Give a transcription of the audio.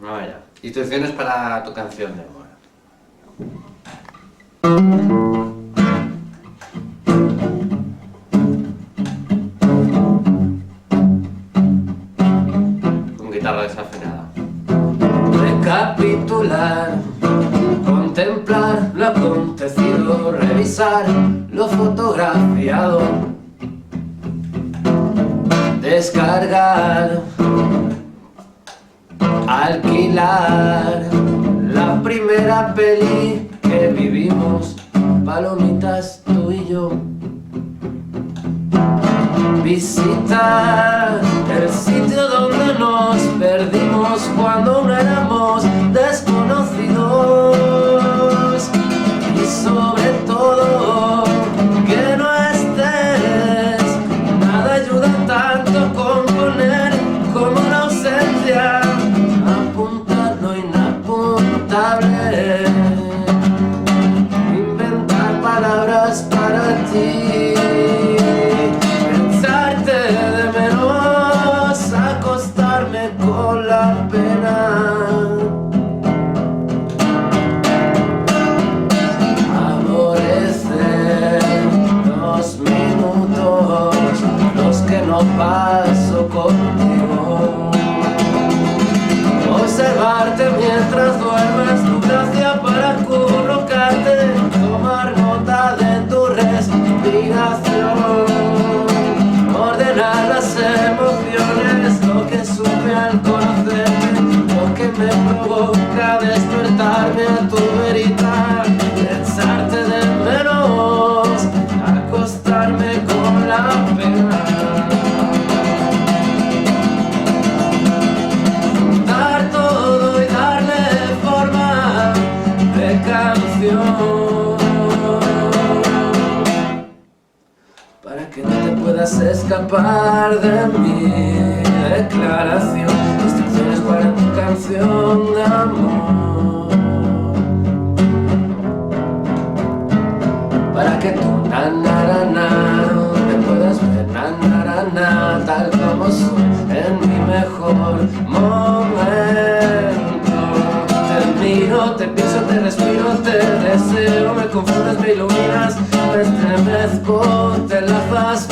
Vaya. Instrucciones para tu canción de amor. Con guitarra desafinada. Recapitular, contemplar lo acontecido, revisar lo fotografiado, descargar, alquilar la primera peli que vivimos, palomitas tú y yo. Visitar el sitio donde nos perdimos cuando no éramos desconocidos. Y sobre todo, que no estés, nada ayuda tanto componer como la ausencia. Apuntar lo inapuntable, inventar palabras para ti, pensarte de menos, acostarme con la pena, aborrecer los minutos, los que no paso contigo. Observarte mientras duermes, tu gracia para colocarte, tomar nota de tu respiración, ordenar las emociones, lo que supe al conocerte, lo que me provoca despertarme a tu verita, pensarte de menos, acostarme con la pena. Para que no te puedas escapar de mi declaración, instrucciones para tu canción de amor, para que tú me puedas ver tal como soy en mi mejor momento. Te miro, te pienso, te respiro, te deseo, me confundes, me iluminas, me estremezco, te enlazas